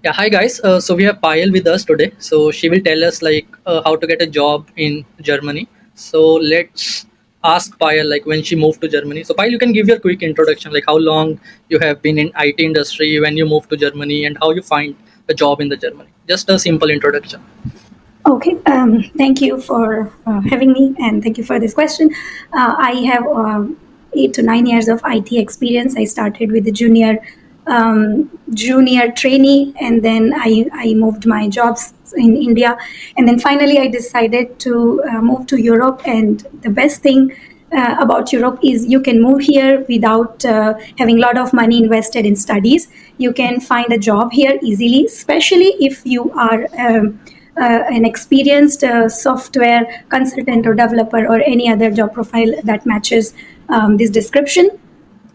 Yeah, hi guys. So we have Payal with us today. So she will tell us how to get a job in Germany. So let's ask Payal like when she moved to Germany. So Payal, you can give your quick introduction, like how long you have been in IT industry, when you moved to Germany, and how you find a job in the Germany. Just a simple introduction. Okay, thank you for having me and thank you for this question. I have 8 to 9 years of IT experience. I started with the junior trainee, and then I moved my jobs in India, and then finally I decided to move to Europe. And the best thing about Europe is you can move here without having a lot of money invested in studies. You can find a job here easily, especially if you are an experienced software consultant or developer or any other job profile that matches this description.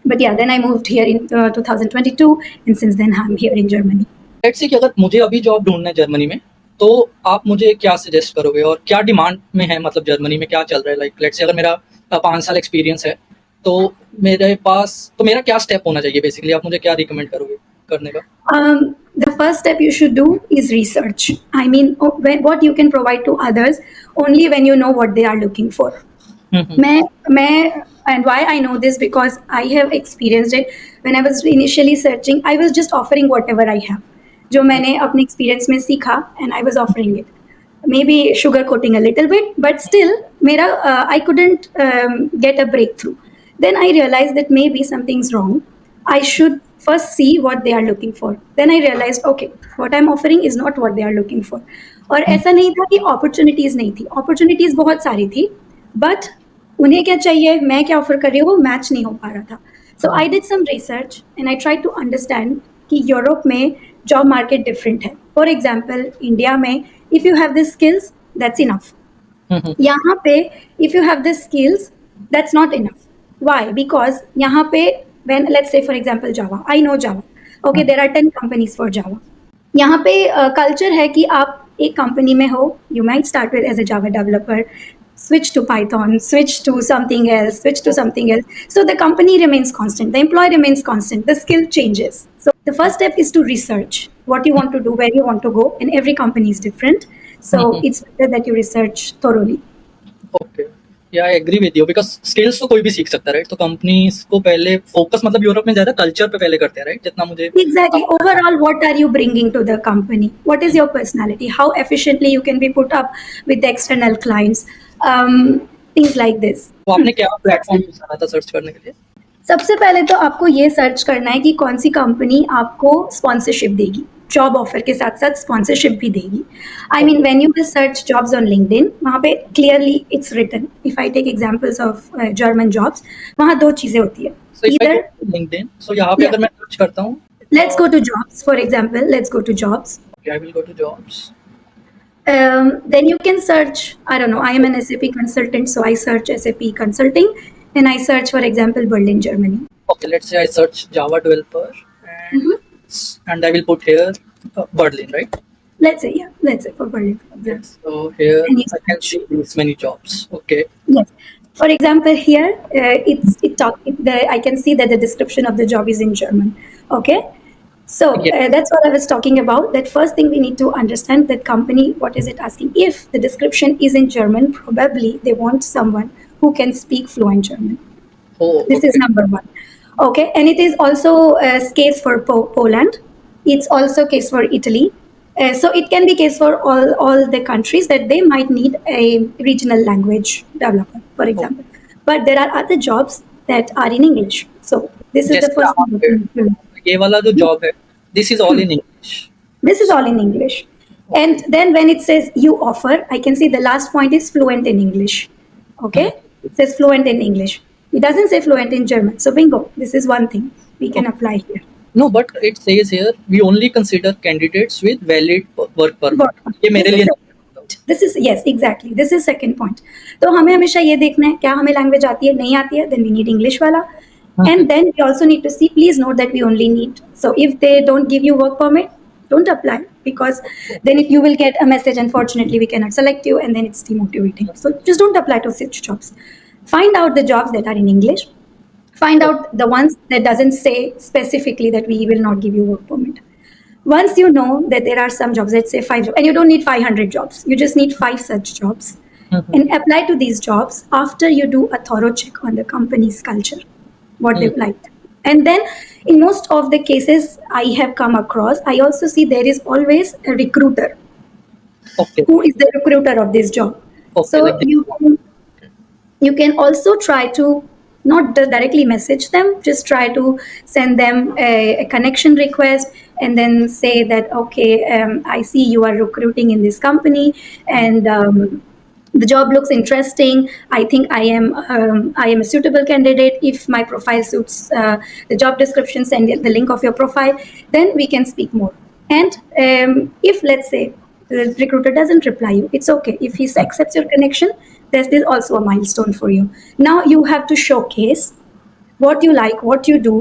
But yeah, then I moved here in 2022, and since then I'm here in Germany. Let's see कि अगर मुझे अभी job ढूंढना है Germany में, तो आप मुझे क्या सजेस्ट करोगे और क्या डिमांड में है, मतलब जर्मनी में क्या चल रहा है? लाइक लेट्स से अगर मेरा 5 साल एक्सपीरियंस है, तो मेरे पास तो मेरा क्या स्टेप होना चाहिए? बेसिकली आप मुझे क्या रिकमेंड करोगे करने का? The first step you should do is research. I mean, what you can provide to others only when you know what they are looking for. And why I know this, because I have experienced it. When I was initially searching, I was just offering whatever I have, जो मैंने अपने experience में सीखा, and I was offering it. Maybe sugarcoating a little bit, but still, I couldn't get a breakthrough. Then I realized that maybe something's wrong. I should first see what they are looking for. Then I realized, okay, what I'm offering is not what they are looking for. और ऐसा नहीं था कि opportunities नहीं थी, opportunities बहुत सारी थी, but उन्हें क्या चाहिए, मैं क्या ऑफर कर रही हूँ, वो मैच नहीं हो पा रहा था. So I did some research and I try to understand कि यूरोप में जॉब मार्केट डिफरेंट है. फॉर एग्जाम्पल, इंडिया में if you have this skills that's enough. यहाँ पे if you have this skills that's not enough. Why? Because यहाँ पे when let's say for example Java, I know Java. Okay, there are 10 companies for Java. यहाँ पे culture है कि आप एक कंपनी में हो, you might start with as a Java developer, switch to Python, switch to something else, switch to something else. So the company remains constant, the employee remains constant, the skill changes. So the first step is to research what you want to do, where you want to go, and every company is different. So it's better that you research thoroughly. Okay, yeah I agree with you, because skills तो कोई भी सीख सकता है, right? तो companies को पहले focus, मतलब यूरोप में ज्यादा कल्चर पे पहले करते हैं, राइट? जितना मुझे Exactly. Overall, what are you bringing to the company? What is your personality? How efficiently you can be put up with the external clients? Things like this. तो आपने क्या प्लेटफॉर्म यूज करा था सर्च करने के लिए? सबसे पहले तो आपको ये सर्च करना है कि कौन सी कंपनी आपको स्पॉन्सरशिप देगी, जॉब ऑफर के साथ साथ स्पॉन्सरशिप भी देगी. I mean when you will search jobs on LinkedIn, वहाँ पे clearly it's written. If I take examples of German jobs, वहाँ दो चीजें होती है. So if I go to LinkedIn, so यहाँ पे Yeah. अगर मैं सर्च करता हूँ, Let's go to jobs. For example, let's go to jobs. I will go to jobs. Then you can search, I don't know, I am an SAP consultant, so I search SAP consulting, and I search, for example, Berlin, Germany. Okay, let's say I search Java developer, and I will put here Berlin, right? Let's say for Berlin. Yes. So here And you I can see this many jobs. Okay. Yes. For example, here I can see that the description of the job is in German. Okay. So Yeah. that's what I was talking about. That first thing we need to understand that company, what is it asking? If the description is in German, probably they want someone who can speak fluent German. Oh, This is number one. Okay, and it is also case for Poland. It's also case for Italy. So it can be case for all the countries that they might need a regional language developer, for example. But there are other jobs that are in English. So this is the जैसे first यहाँ thing. पे ये वाला जो job है, this is all in English. This is all in English. And then when it says you offer, I can see the last point is fluent in English. Okay? It says fluent in English. It doesn't say fluent in German. So bingo, this is one thing we can apply here. No, but it says here we only consider candidates with valid work permit. Work permit. ये मेरे लिए This is, yes, exactly. This is second point. तो हमें हमेशा ये देखना है क्या हमें लैंग्वेज आती है, नहीं आती है, then we need English वाला. And then we also need to see, please note that we only need. So if they don't give you work permit, don't apply, because then if you will get a message, unfortunately we cannot select you, and then it's demotivating. So just don't apply to such jobs. Find out the jobs that are in English. Find out the ones that doesn't say specifically that we will not give you work permit. Once you know that there are some jobs, let's say 5 jobs, and you don't need 500 jobs, you just need 5 such jobs, Mhm. and apply to these jobs after you do a thorough check on the company's culture, what they Mhm. like. And then, in most of the cases I have come across, I also see there is always a recruiter Okay. who is the recruiter of this job. Okay. Like So you can also try to not directly message them, just try to send them a connection request, and then say that, okay, I see you are recruiting in this company, and the job looks interesting. I think I am a suitable candidate. If my profile suits the job description, send the link of your profile, then we can speak more. And if, let's say, the recruiter doesn't reply you, it's okay. If he accepts your connection, there's also a milestone for you. Now you have to showcase what you like, what you do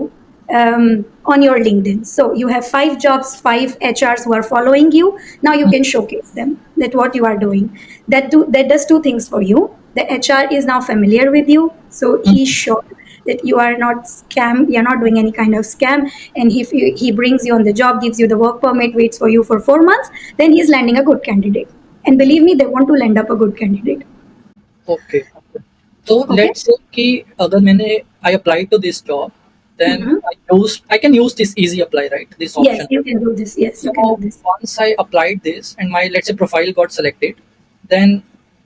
on your LinkedIn. So you have 5 jobs, 5 HRs who are following you. Now you can showcase them that what you are doing. That does 2 things for you. The HR is now familiar with you, so he's Mhm. sure that you are not scam. You're not doing any kind of scam. And if he brings you on the job, gives you the work permit, waits for you for 4 months, then he's landing a good candidate. And believe me, they want to land up a good candidate. Okay. So Okay. let's say कि अगर मैंने I applied to this job, then Mhm. I can use this easy apply, right? This Yes, option. you can do this. Yes, you can do So this. once I applied this and my, let's say, profile got selected, then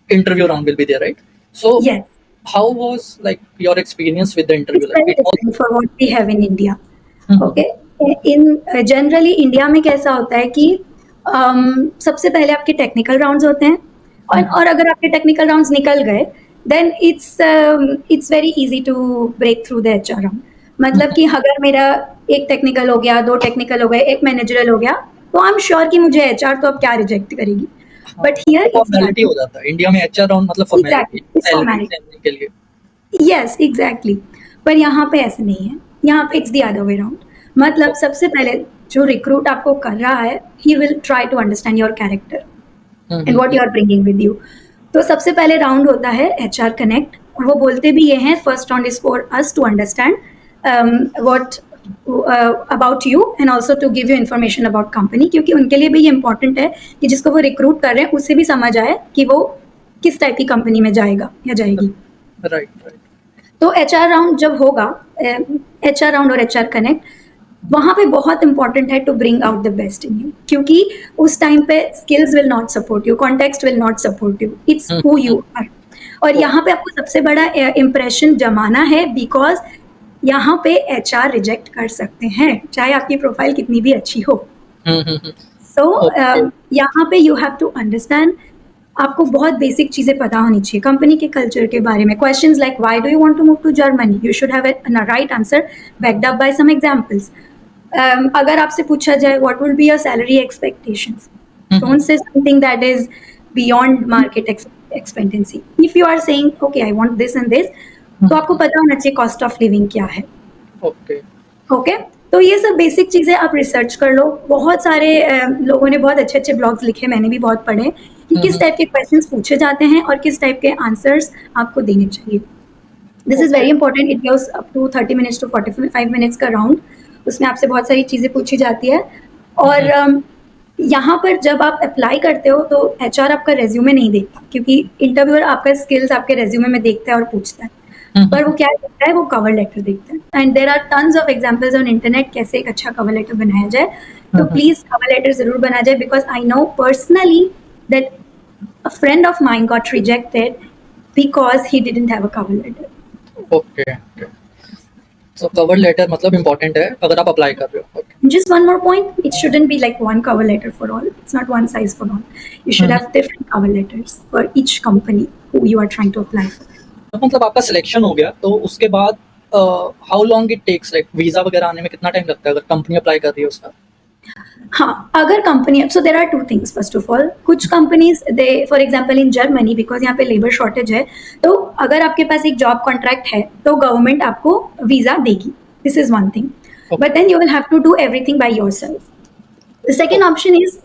interview round will be there, right? So Yes. how was like your experience with the interview? It's Like very it was. different for what we have in India. Mhm. Okay. In generally India में कैसा होता है कि सबसे पहले आपके technical rounds होते हैं, Mhm. और अगर आपके टेक्निकल राउंड्स निकल गए, then it's very easy to break through the HR round. मतलब कि अगर मेरा एक टेक्निकल हो गया, 2 टेक्निकल हो गए, एक मैनेजरल हो गया, तो आई एम श्योर कि मुझे एचआर तो अब क्या रिजेक्ट करेगी. हाँ, बट वो हियर इट्स द फॉर्मेलिटी हो जाता है इंडिया में, एचआर राउंड मतलब formality, exactly it's salary formality. Salary के लिए। Yes exactly. पर यहाँ पे ऐसे नहीं है. यहाँ पे it's the other way round. मतलब सबसे पहले जो रिक्रूट आपको कर रहा है, he will try to understand your character and what hmm. You are bringing with you. तो सबसे पहले राउंड होता है एचआर कनेक्ट, और वो बोलते भी ये हैं, first round is for us to understand what about you and also to give you information about company, क्योंकि उनके लिए भी ये इंपॉर्टेंट है कि जिसको वो रिक्रूट कर रहे हैं उससे भी समझ आए कि वो किस टाइप की कंपनी में जाएगा या जाएगी. Right right. तो एचआर राउंड जब होगा, एचआर राउंड और एचआर कनेक्ट, वहां पे बहुत इंपॉर्टेंट है to bring out the best in you, क्योंकि उस टाइम पे skills will not support you, context will not support you, it's who you are. और यहाँ पे आपको सबसे बड़ा इम्प्रेशन जमाना है, बिकॉज यहाँ पे एचआर रिजेक्ट कर सकते हैं चाहे आपकी प्रोफाइल कितनी भी अच्छी हो. हम्म। So okay. यहाँ पे यू हैव टू अंडरस्टैंड, आपको बहुत बेसिक चीजें पता होनी चाहिए कंपनी के कल्चर के बारे में. Questions like why do you want to move to Germany, you should have a right answer backed up by some examples. अगर आपसे पूछा जाए what will be your salary expectations, don't say something that is beyond market expectancy. If you are saying okay I want this and this, तो आपको पता होना चाहिए cost of living क्या है. ओके। ओके. तो ये सब बेसिक चीज़ें आप रिसर्च कर लो. बहुत सारे लोगों ने बहुत अच्छे अच्छे ब्लॉग्स लिखे, मैंने भी बहुत पढ़े, कि किस टाइप के क्वेश्चंस पूछे जाते हैं और किस टाइप के आंसर्स आपको देने चाहिए. This is okay. Very important. It goes up to 30 minutes to 45 minutes का राउंड. उसमें आपसे बहुत सारी चीज़ें पूछी जाती है. और यहाँ पर जब आप अप्लाई करते हो तो एचआर आपका रेज्यूमे नहीं देखता, क्योंकि इंटरव्यूअर आपका स्किल्स आपके रेज्यूमे में देखता है और पूछता है. पर वो क्या देखता है, वो कवर लेटर देखता है. And there are tons of examples on internet कैसे एक अच्छा कवर लेटर बनाया जाए. तो प्लीज कवर लेटर जरूर बनाया जाए, because I know personally that a friend of mine got rejected because he didn't have a cover letter. Okay. So cover letter मतलब इम्पोर्टेंट है अगर आप अप्लाई कर रहे हो। Okay. Just one more point, it shouldn't be like one cover letter for all. It's not one size for all. You should have different cover letters for each company who you are trying to apply for. तो मतलब आपका selection हो गया, तो उसके बाद how long it takes, like visa वगैरह आने में कितना टाइम लगता है अगर कंपनी अप्लाई कर रही है उसका? हाँ, अगर company, so there are 2 things. First of all, कुछ companies they, for example in Germany, because यहाँ पे लेबर शॉर्टेज है, तो अगर आपके पास एक जॉब कॉन्ट्रैक्ट है तो गवर्नमेंट आपको वीजा देगी. This is one thing. But then you will have to do everything by yourself. The second option is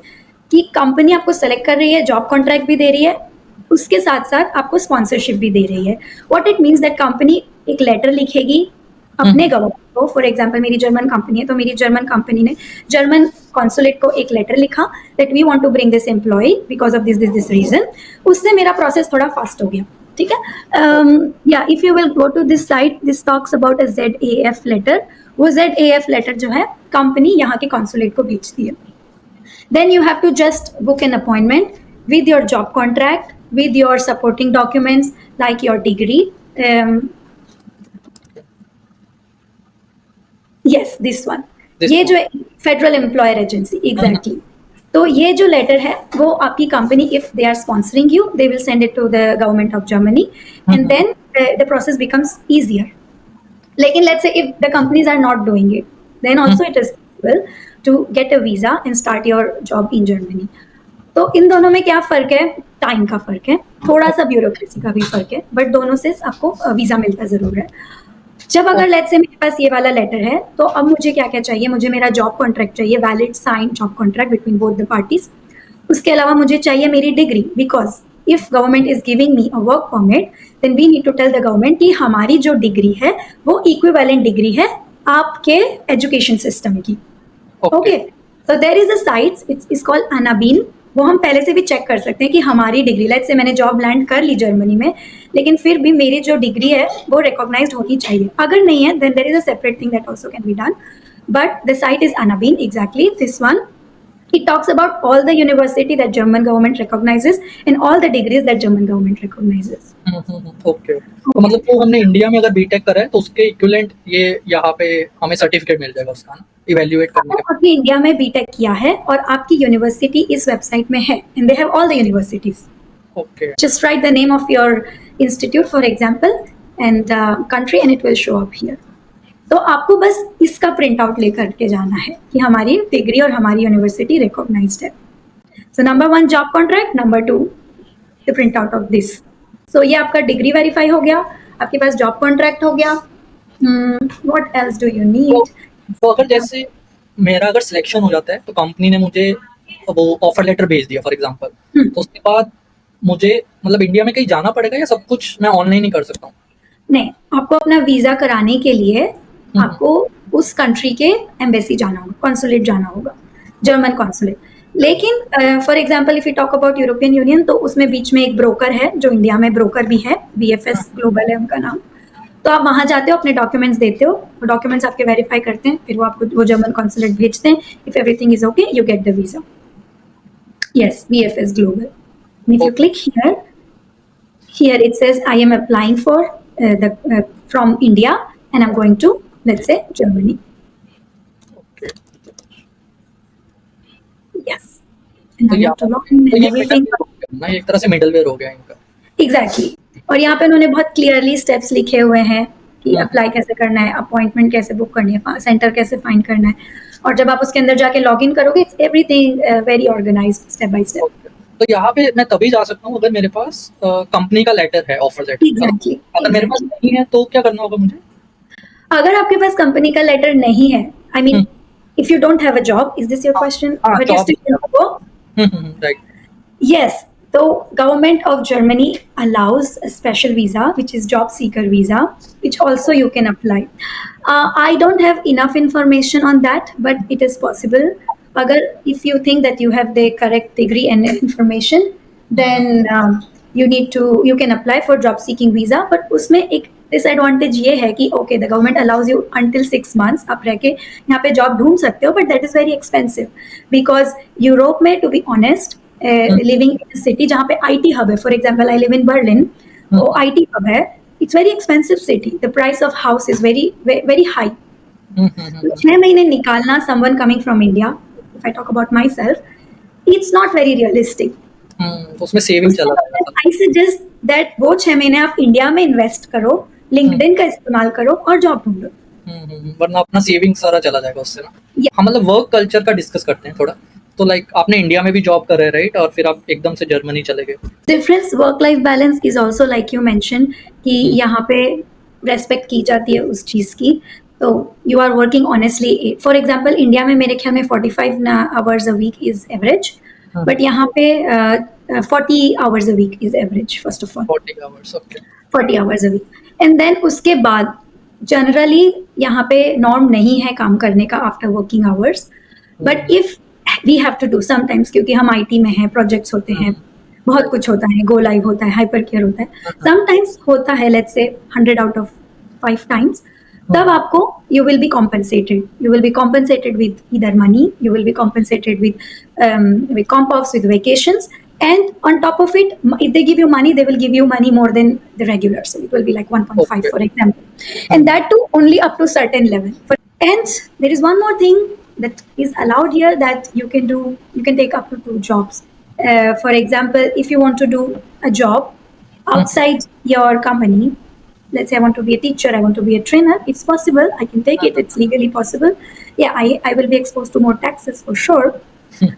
कि कंपनी आपको सेलेक्ट कर रही है, जॉब कॉन्ट्रैक्ट भी दे रही है, उसके साथ साथ आपको स्पॉन्सरशिप भी दे रही है. What it means that company एक लेटर लिखेगी अपने गवर्नमेंट को, फॉर एग्जांपल मेरी जर्मन कंपनी है, तो मेरी जर्मन कंपनी ने जर्मन कॉन्सुलेट को एक लेटर लिखा that we want to bring this employ because of this reason, उससे मेरा प्रोसेस थोड़ा फास्ट हो गया, ठीक है। या if you will go to this site, this talks about a ZAF letter, वो ZAF लेटर जो है कंपनी यहाँ के कॉन्सुलेट को भेजती है। Then you have to just book an appointment with your job contract, with your supporting documents like your degree. Yes, this one. This ये one. जो फेडरल एम्प्लॉयर एजेंसी, एग्जैक्टली। तो ये जो लेटर है वो आपकी company, if they are sponsoring you, they will send it to the government of Germany and then the process becomes easier. लेकिन let's say if the companies are not doing it, then also it is possible to get a visa and start your job in Germany. तो इन दोनों में क्या फर्क है? Time का फर्क है, थोड़ा सा ब्यूरोक्रेसी का भी फर्क है, बट दोनों से आपको वीजा मिलता जरूर है. जब अगर लेट्स से मेरे पास ये वाला लेटर है, तो अब मुझे क्या क्या चाहिए? मुझे मेरा जॉब कॉन्ट्रैक्ट चाहिए, valid sign job contract between both the parties. उसके अलावा मुझे चाहिए मेरी degree, because if government is giving me a work permit, then we need to tell the government कि हमारी जो डिग्री है वो इक्विवेलेंट डिग्री है आपके एजुकेशन सिस्टम की. Okay, so there is a site, it's called Anabin. वो हम पहले से भी चेक कर सकते हैं कि हमारी डिग्री, लेट्स से मैंने जॉब लैंड कर ली जर्मनी में, लेकिन फिर भी मेरी जो डिग्री है वो रिकॉग्नाइज्ड होनी चाहिए. अगर नहीं है, then there is a separate thing that also can be done. But the site is Anabin, exactly this one. It talks about all the university that German government recognizes and all the degrees that German government recognizes. Okay, तो मतलब वो हमने India में अगर BTech करा है तो उसके इक्विवेलेंट ये यहाँ पे हमें सर्टिफिकेट मिल जाएगा उसका ना, इवैल्यूएट करने के. आपने इंडिया में बीटेक किया है और आपकी यूनिवर्सिटी इस वेबसाइट में है, and they have all the universities. Okay, Just write the name of your institute, for example, and country, and it will show up here. तो आपको बस इसका प्रिंट आउट लेकर के जाना है कि हमारी डिग्री और हमारी यूनिवर्सिटी रिकॉग्नाइज्ड है. So number 1 job contract, number 2 the print out of this. So ये आपका डिग्री वेरीफाई हो गया, आपके पास जॉब कॉन्ट्रैक्ट हो गया. What else do you need? तो अगर जैसे मेरा अगर सिलेक्शन हो जाता है तो कंपनी ने मुझे वो ऑफर लेटर भेज दिया फॉर एग्जांपल, तो उसके बाद मुझे मतलब इंडिया में कहीं जाना पड़ेगा या सब कुछ मैं ऑनलाइन ही कर सकता हूँ? नहीं, आपको अपना वीजा कराने के लिए आपको उस कंट्री के एम्बेसी जाना होगा, कॉन्सुलेट जाना होगा, जर्मन कॉन्सुलेट. लेकिन for example if you talk about European union, तो उसमें बीच में एक ब्रोकर है जो इंडिया में ब्रोकर भी है, BFS ग्लोबल है उनका नाम. तो आप वहाँ जाते हो, अपने डॉक्यूमेंट्स देते हो, डॉक्यूमेंट्स आपके वेरीफाई करते हैं, फिर वो आपको वो जर्मन कॉन्सुलेट भेजते हैं. If everything is okay, you get the visa. Yes, BFS global. If you click here it says I am applying for from India and I'm going to, let's say, Germany. Okay. Yes. And I have to log in and everything. ना एक तरह से middleware हो गया इनका. Exactly. और यहाँ पे उन्होंने बहुत क्लियरली स्टेप्स लिखे हुए हैं कि अप्लाई कैसे करना है, अपॉइंटमेंट कैसे बुक करनी है, सेंटर कैसे फाइंड करना है, और जब आप उसके अंदर जाके लॉग इन करोगे, it's everything very organised step by step. तो यहाँ पे मैं तभी जा सकता हूँ अगर मेरे पास कंपनी का लेटर है, ऑफर लेटर. Exactly. अगर मेरे पास नहीं है तो क्या करना होगा मुझे? अगर आपके पास कंपनी का लेटर नहीं है, I mean if you don't have a job, is this your question? Right. Yes. So government of Germany allows a special visa, which is job seeker visa, which also you can apply. I don't have enough information on that, but it is possible. Agar if you think that you have the correct degree and information, then you can apply for job seeking visa. But उसमें एक disadvantage ये है कि okay, the government allows you until 6 months आप रह के यहाँ पे job ढूंढ सकते हो, but that is very expensive because Europe में, to be honest, living in a city जहाँ पे IT hub है, for example I live in Berlin, वो IT hub है, it's very expensive city, the price of house is very very high. 6 महीने निकालना someone coming from India, if I talk about myself, it's not very realistic. उसमें saving चला जाता है. I suggest that वो 6 महीने आप इंडिया में इन्वेस्ट करो, लिंक्डइन का इस्तेमाल करो और जॉब ढूंढो. वरना अपना सेविंग सारा चला जाएगा उससे ना. Yeah. हम मतलब वर्क कल्चर का डिस्कस करते हैं थोड़ा. तो लाइक आपने इंडिया में भी जॉब कर रहे हैं, राइट, और फिर आप एकदम से जर्मनी चले गए. Difference work life balance is also like you mention कि यहाँ पे रेस्पेक्ट की जाती है उस चीज़ की. तो you are working honestly. For example India में मेरे ख्याल में 45 hours a week is average, but यहाँ पे 40 hours a week is average. First of all 40 hours. Okay, 40 hours a week, and then उसके बाद जनरली यहाँ पे नॉर्म नहीं है काम करने का after working hours, but if we have to do sometimes, क्योंकि हम आईटी में हैं, प्रोजेक्ट्स होते हैं, बहुत कुछ होता है, गो लाइव होता है, हाइपर केयर होता है, समटाइम्स होता है, let's say 100 out of 5 times, तब आपको you will be compensated. You will be compensated with either money, you will be compensated with comp offs, with vacations, and on top of it, if they give you money, they will give you money more than the regular. So it will be like 1.5, Okay. for example, and that too only up to certain level. And there is one more thing that is allowed here, that you can do. You can take up to 2 jobs. For example, if you want to do a job outside your company, let's say I want to be a teacher, I want to be a trainer, it's possible, I can take it, it's legally possible. Yeah, I will be exposed to more taxes for sure,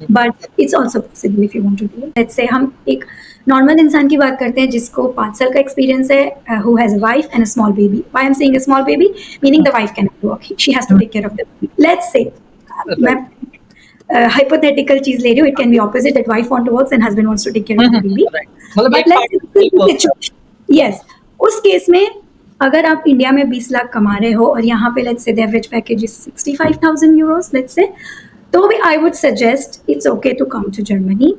but it's also possible if you want to do it. Let's say हम एक normal इंसान की बात करते हैं जिसको 5 साल का एक्सपीरियंस है, who has a wife and a small baby. Why I'm saying a small baby? Meaning the wife cannot work, she has to take care of the baby. Let's say मैं hypothetical चीज ले रही हूँ, it can be opposite, that wife want to work and husband wants to take care of the baby. Right. मतलब But एक let's say situation, yes, उस case में अगर आप इंडिया में 20 लाख कमा रहे हो और यहाँ पे let's say the average package is 65,000 euros, let's say, तो भी I would suggest it's okay to come to Germany,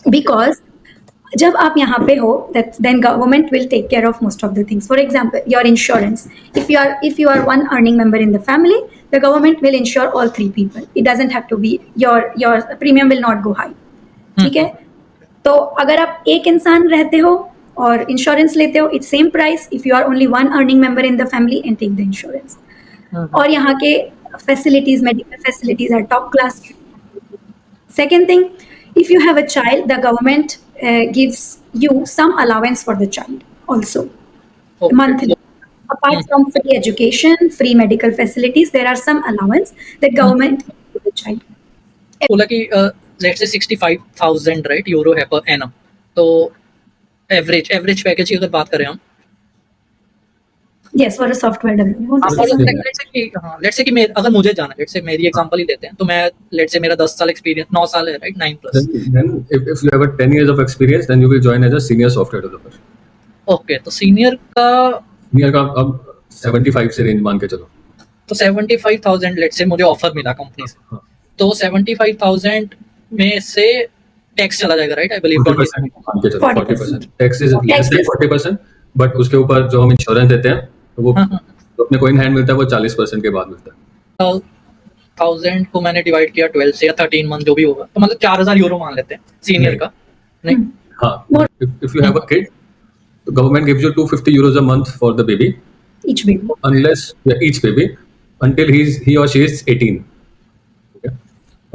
because जब आप यहाँ पे हो, then government will take care of most of the things. For example, your insurance. If you are one earning member in the family, the government will insure all 3 people. It doesn't have to be your premium will not go high. ठीक है? तो अगर आप एक इंसान रहते हो और इंश्योरेंस लेते हो, it's same price if you are only one earning member in the family and take the insurance. और यहाँ के facilities, medical facilities are top class. Second thing, if you have a child, the government gives you some allowance for the child also, Okay. monthly. Apart from free education, free medical facilities, there are some allowance that government gives to the child. बोला कि let's say 65,000 right euro है per annum. तो average package की अगर बात करें हम, Yes, for a software developer. Let's say कि अगर मुझे जाना, लेट्स से मेरी एग्जांपल ही लेते हैं, तो मैं लेट्स से मेरा 10 साल एक्सपीरियंस, 9 साल है right, 9 plus. Then if you have a 10 years of experience, then you will join as a senior software developer. Okay, तो सीनियर का Senior का अब 75 से रेंज मान के चलो. तो 75,000 लेट्स से मुझे ऑफर मिला कंपनी से, हाँ. तो 75,000 में से टैक्स चला जाएगा राइट, आई बिलीव 40% मान के चलो. 40%. 40%. Tax is less than 40%, but उसके ऊपर जो हम इंश्योरेंस देते हैं, तो वो जो अपने को इन हैंड मिलता है वो 40% के बाद मिलता है. 1000 को मैंने डिवाइड किया 12 से या 13 मंथ जो भी होगा, तो मतलब 4,000 यूरो मान लेते हैं सीनियर का. नहीं, हाँ. If you have a kid, the government gives you 250 euros a month for the baby, Each baby. unless each baby, until he or she is 18. Okay.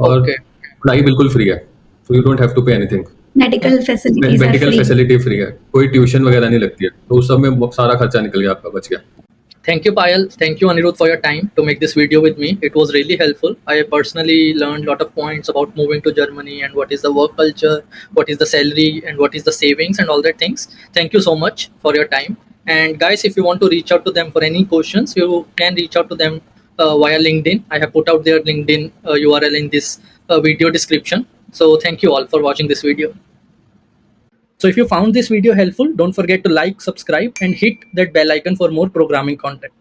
और Okay. पढ़ाई बिल्कुल फ्री है, so you don't have to pay anything. Medical facilities are medical free. Facility free है, कोई tuition वगैरह नहीं लगती है, तो उस सब में बहुत सारा खर्चा निकल गया, आपका बच गया. Thank you, Payal. Thank you, Anirudh, for your time to make this video with me. It was really helpful. I personally learned a lot of points about moving to Germany and what is the work culture, what is the salary, and what is the savings and all that things. Thank you so much for your time. And guys, if you want to reach out to them for any questions, you can reach out to them via LinkedIn. I have put out their LinkedIn URL in this video description. So thank you all for watching this video. So if you found this video helpful, don't forget to like, subscribe, and hit that bell icon for more programming content.